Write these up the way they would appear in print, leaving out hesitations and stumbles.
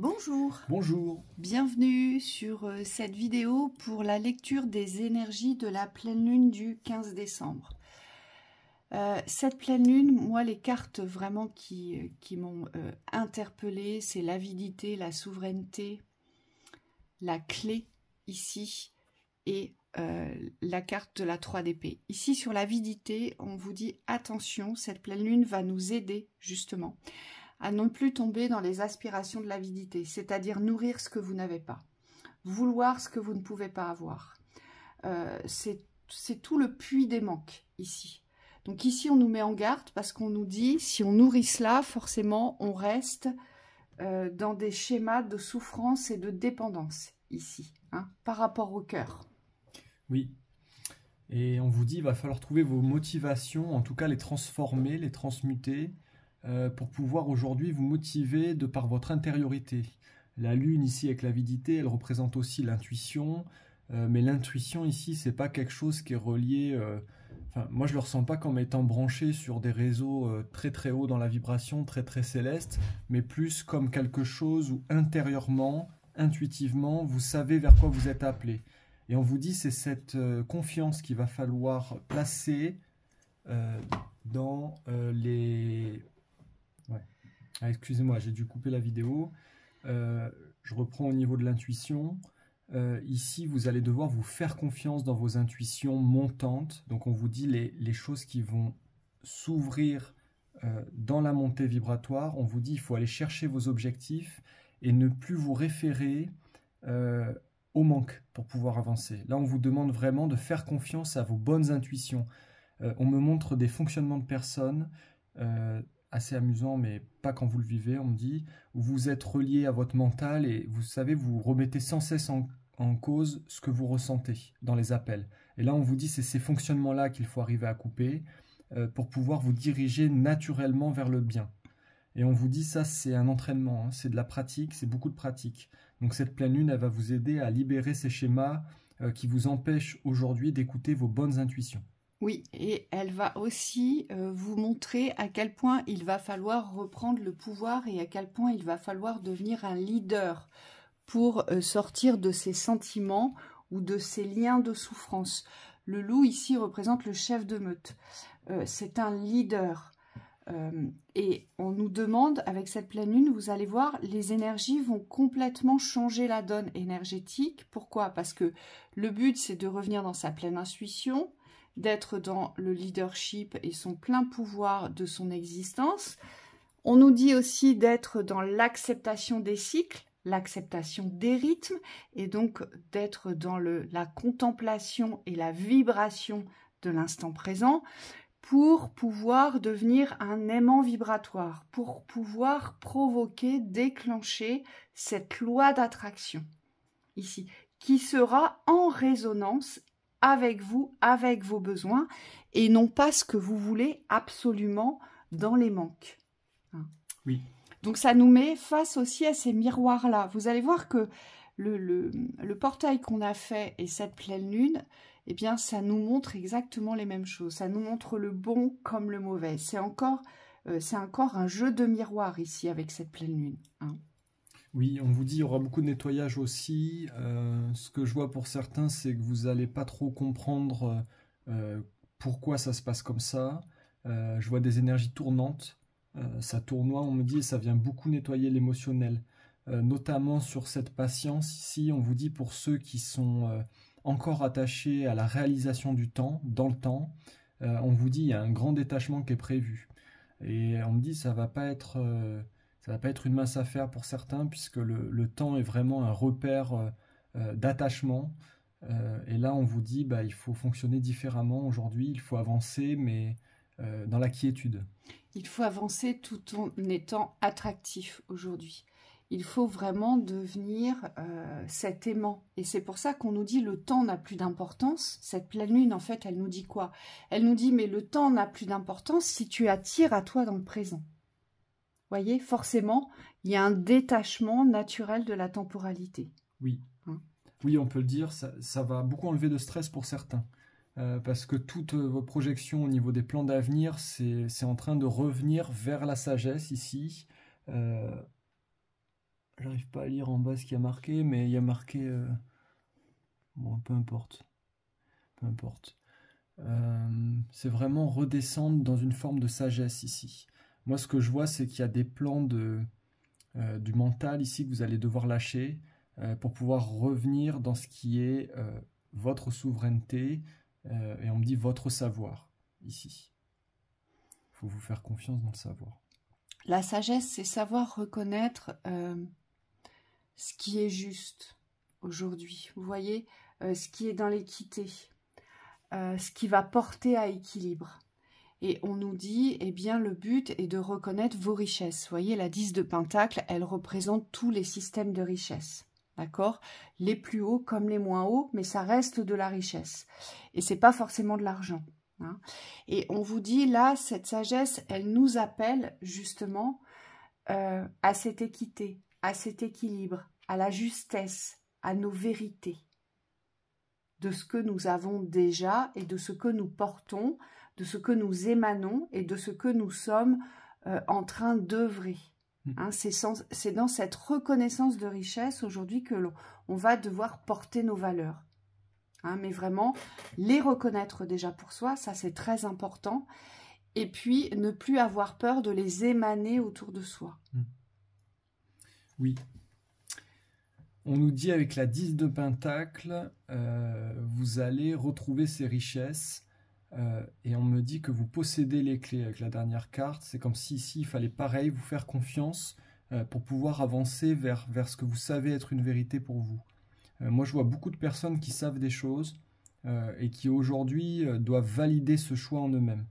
Bonjour, Bonjour. bienvenue sur cette vidéo pour la lecture des énergies de la pleine lune du 15 décembre. Cette pleine lune, moi les cartes vraiment qui m'ont interpellée, c'est l'avidité, la souveraineté, la clé ici et la carte de la 3 d'épée. Ici sur l'avidité, on vous dit attention, cette pleine lune va nous aider justement à non plus tomber dans les aspirations de l'avidité, c'est-à-dire nourrir ce que vous n'avez pas, vouloir ce que vous ne pouvez pas avoir. C'est tout le puits des manques ici. Donc ici, on nous met en garde parce qu'on nous dit, si on nourrit cela, forcément, on reste dans des schémas de souffrance et de dépendance ici, hein, par rapport au cœur. Oui. Et on vous dit, il va falloir trouver vos motivations, en tout cas les transformer, les transmuter, pour pouvoir aujourd'hui vous motiver de par votre intériorité. La lune ici avec l'avidité, elle représente aussi l'intuition, mais l'intuition ici, c'est pas quelque chose qui est relié. Enfin, moi, je le ressens pas comme étant branché sur des réseaux très très hauts dans la vibration, très très céleste, mais plus comme quelque chose où intérieurement, intuitivement, vous savez vers quoi vous êtes appelé. Et on vous dit, c'est cette confiance qu'il va falloir placer dans les... Ouais. Ah, excusez-moi, j'ai dû couper la vidéo. Je reprends au niveau de l'intuition. Ici, vous allez devoir vous faire confiance dans vos intuitions montantes. Donc, on vous dit les choses qui vont s'ouvrir dans la montée vibratoire. On vous dit, il faut aller chercher vos objectifs et ne plus vous référer au manque pour pouvoir avancer. Là, on vous demande vraiment de faire confiance à vos bonnes intuitions. On me montre des fonctionnements de personnes assez amusants, mais pas quand vous le vivez, on me dit, où vous êtes relié à votre mental et vous savez, vous remettez sans cesse en cause ce que vous ressentez dans les appels. Et là, on vous dit, c'est ces fonctionnements-là qu'il faut arriver à couper pour pouvoir vous diriger naturellement vers le bien. Et on vous dit, ça, c'est un entraînement, hein, c'est de la pratique, c'est beaucoup de pratique. Donc cette pleine lune, elle va vous aider à libérer ces schémas qui vous empêchent aujourd'hui d'écouter vos bonnes intuitions. Oui, et elle va aussi vous montrer à quel point il va falloir reprendre le pouvoir et à quel point il va falloir devenir un leader pour sortir de ces sentiments ou de ces liens de souffrance. Le loup ici représente le chef de meute. C'est un leader. Et on nous demande, avec cette pleine lune, vous allez voir, les énergies vont complètement changer la donne énergétique. Pourquoi? Parce que le but, c'est de revenir dans sa pleine intuition, d'être dans le leadership et son plein pouvoir de son existence. On nous dit aussi d'être dans l'acceptation des cycles, l'acceptation des rythmes, et donc d'être dans la contemplation et la vibration de l'instant présent, pour pouvoir devenir un aimant vibratoire, pour pouvoir provoquer, déclencher cette loi d'attraction, ici, qui sera en résonance avec vous, avec vos besoins, et non pas ce que vous voulez absolument dans les manques. Oui. Donc ça nous met face aussi à ces miroirs-là. Vous allez voir que le portail qu'on a fait et cette pleine lune, eh bien, ça nous montre exactement les mêmes choses. Ça nous montre le bon comme le mauvais. C'est encore un jeu de miroir ici avec cette pleine lune, hein. Oui, on vous dit il y aura beaucoup de nettoyage aussi. Ce que je vois pour certains, c'est que vous n'allez pas trop comprendre pourquoi ça se passe comme ça. Je vois des énergies tournantes. Ça tournoie, on me dit, et ça vient beaucoup nettoyer l'émotionnel. Notamment sur cette patience ici, on vous dit pour ceux qui sont encore attachés à la réalisation du temps, dans le temps, on vous dit il y a un grand détachement qui est prévu. Et on me dit ça va pas être une mince affaire pour certains puisque le temps est vraiment un repère d'attachement. Et là, on vous dit bah, il faut fonctionner différemment aujourd'hui, il faut avancer, mais dans la quiétude. Il faut avancer tout en étant attractif aujourd'hui. Il faut vraiment devenir cet aimant. Et c'est pour ça qu'on nous dit le temps n'a plus d'importance. Cette pleine lune, en fait, elle nous dit quoi? Elle nous dit, mais le temps n'a plus d'importance si tu attires à toi dans le présent. Voyez, forcément, il y a un détachement naturel de la temporalité. Oui, Hein? oui, on peut le dire, ça va beaucoup enlever de stress pour certains. Parce que toutes vos projections au niveau des plans d'avenir, c'est en train de revenir vers la sagesse ici. j'arrive pas à lire en bas ce qu'il y a marqué, mais il y a marqué... bon, peu importe. Peu importe. C'est vraiment redescendre dans une forme de sagesse ici. Moi, ce que je vois, c'est qu'il y a des plans du mental ici que vous allez devoir lâcher pour pouvoir revenir dans ce qui est votre souveraineté et on me dit votre savoir ici. Il faut vous faire confiance dans le savoir. La sagesse, c'est savoir reconnaître ce qui est juste aujourd'hui. Vous voyez, ce qui est dans l'équité, ce qui va porter à équilibre. Et on nous dit, eh bien, le but est de reconnaître vos richesses. Vous voyez, la 10 de Pentacle, elle représente tous les systèmes de richesse. D'accord? Les plus hauts comme les moins hauts, mais ça reste de la richesse. Et c'est pas forcément de l'argent. Hein. Et on vous dit, là, cette sagesse, elle nous appelle justement à cette équité, à cet équilibre, à la justesse, à nos vérités. De ce que nous avons déjà et de ce que nous portons, de ce que nous émanons et de ce que nous sommes en train d'œuvrer. Hein, c'est dans cette reconnaissance de richesse aujourd'hui que l'on va devoir porter nos valeurs. Hein, mais vraiment, les reconnaître déjà pour soi, ça c'est très important. Et puis, ne plus avoir peur de les émaner autour de soi. Oui. On nous dit avec la 10 de Pentacle, vous allez retrouver ces richesses et on me dit que vous possédez les clés avec la dernière carte. C'est comme si ici, il fallait pareil, vous faire confiance pour pouvoir avancer vers ce que vous savez être une vérité pour vous. Moi, je vois beaucoup de personnes qui savent des choses et qui aujourd'hui doivent valider ce choix en eux-mêmes.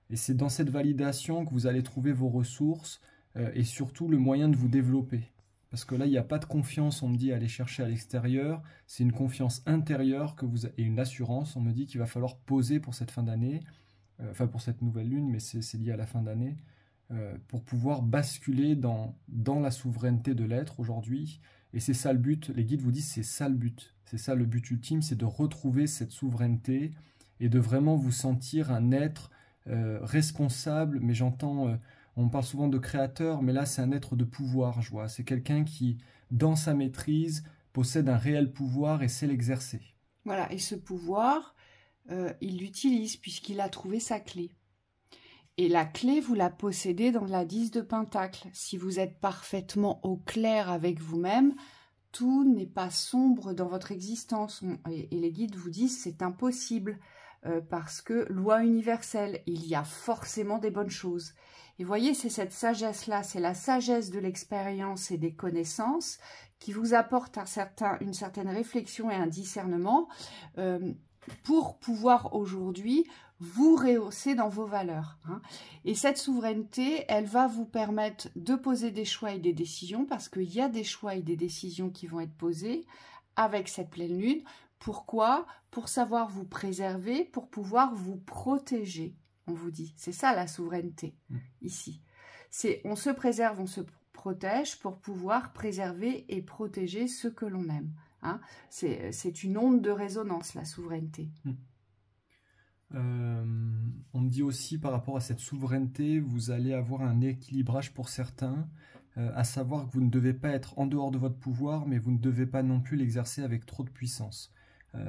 Et c'est dans cette validation que vous allez trouver vos ressources et surtout le moyen de vous développer. Parce que là, il n'y a pas de confiance, on me dit, à aller chercher à l'extérieur. C'est une confiance intérieure et une assurance, on me dit, qu'il va falloir poser pour cette fin d'année, enfin pour cette nouvelle lune, mais c'est lié à la fin d'année, pour pouvoir basculer dans la souveraineté de l'être aujourd'hui. Et c'est ça le but, les guides vous disent, c'est ça le but. C'est ça le but ultime, c'est de retrouver cette souveraineté et de vraiment vous sentir un être responsable, mais j'entends... on parle souvent de créateur, mais là, c'est un être de pouvoir, je vois. C'est quelqu'un qui, dans sa maîtrise, possède un réel pouvoir et sait l'exercer. Voilà, et ce pouvoir, il l'utilise puisqu'il a trouvé sa clé. Et la clé, vous la possédez dans la 10 de Pentacle. Si vous êtes parfaitement au clair avec vous-même, tout n'est pas sombre dans votre existence. Et les guides vous disent c'est impossible. Parce que loi universelle, il y a forcément des bonnes choses. Et voyez, c'est cette sagesse-là, c'est la sagesse de l'expérience et des connaissances qui vous apporte une certaine réflexion et un discernement pour pouvoir aujourd'hui vous rehausser dans vos valeurs. Hein. Et cette souveraineté, elle va vous permettre de poser des choix et des décisions parce qu'il y a des choix et des décisions qui vont être posés avec cette pleine lune. Pourquoi? Pour savoir vous préserver, pour pouvoir vous protéger, on vous dit. C'est ça la souveraineté, ici. On se préserve, on se protège pour pouvoir préserver et protéger ce que l'on aime. Hein. C'est une onde de résonance, la souveraineté. On me dit aussi par rapport à cette souveraineté, vous allez avoir un équilibrage pour certains, à savoir que vous ne devez pas être en dehors de votre pouvoir, mais vous ne devez pas non plus l'exercer avec trop de puissance.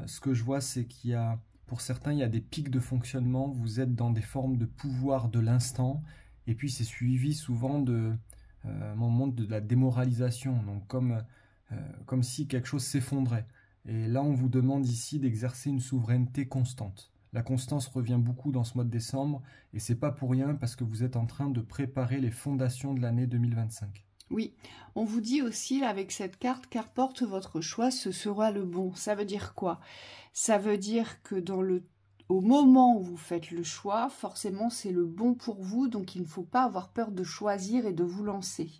Ce que je vois, c'est qu'il y a, pour certains, il y a des pics de fonctionnement, vous êtes dans des formes de pouvoir de l'instant, et puis c'est suivi souvent de moment de la démoralisation, donc comme si quelque chose s'effondrait. Et là, on vous demande ici d'exercer une souveraineté constante. La constance revient beaucoup dans ce mois de décembre, et c'est pas pour rien parce que vous êtes en train de préparer les fondations de l'année 2025. Oui, on vous dit aussi, là, avec cette carte, qu'importe votre choix, ce sera le bon. Ça veut dire quoi? Ça veut dire que au moment où vous faites le choix, forcément, c'est le bon pour vous, donc il ne faut pas avoir peur de choisir et de vous lancer.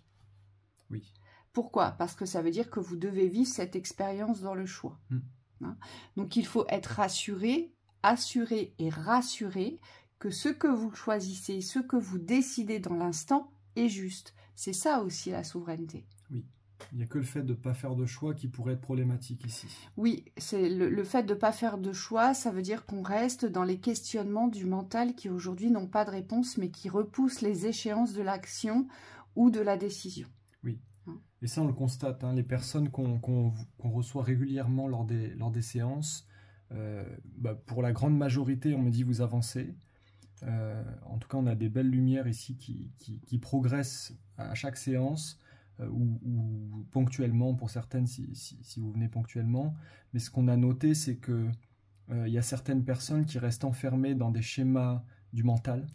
Oui. Pourquoi? Parce que ça veut dire que vous devez vivre cette expérience dans le choix. Hein? Donc, il faut être rassuré, assuré et rassuré que ce que vous choisissez, ce que vous décidez dans l'instant est juste. C'est ça aussi la souveraineté. Oui, il n'y a que le fait de ne pas faire de choix qui pourrait être problématique ici. Oui, c'est le fait de ne pas faire de choix, ça veut dire qu'on reste dans les questionnements du mental qui aujourd'hui n'ont pas de réponse, mais qui repoussent les échéances de l'action ou de la décision. Oui, Et ça, on le constate, hein, les personnes qu'on reçoit régulièrement lors des séances, pour la grande majorité, on me dit vous avancez. En tout cas, on a des belles lumières ici qui progressent à chaque séance, ou ponctuellement pour certaines si vous venez ponctuellement. Mais ce qu'on a noté, c'est que il y a certaines personnes qui restent enfermées dans des schémas du mental,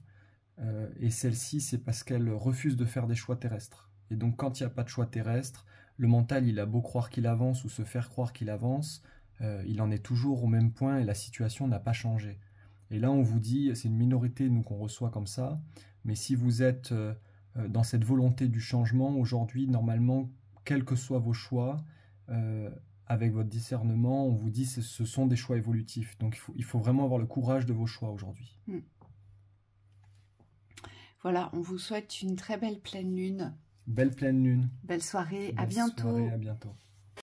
et celles-ci, c'est parce qu'elles refusent de faire des choix terrestres. Et donc quand il n'y a pas de choix terrestre, le mental, il a beau croire qu'il avance ou se faire croire qu'il avance, il en est toujours au même point et la situation n'a pas changé. Et là, on vous dit, c'est une minorité, nous, qu'on reçoit comme ça, mais si vous êtes dans cette volonté du changement, aujourd'hui, normalement, quels que soient vos choix, avec votre discernement, on vous dit que ce sont des choix évolutifs. Donc, il faut vraiment avoir le courage de vos choix aujourd'hui. Voilà, on vous souhaite une très belle pleine lune. Belle pleine lune. Belle soirée, à Belle bientôt. soirée, à bientôt.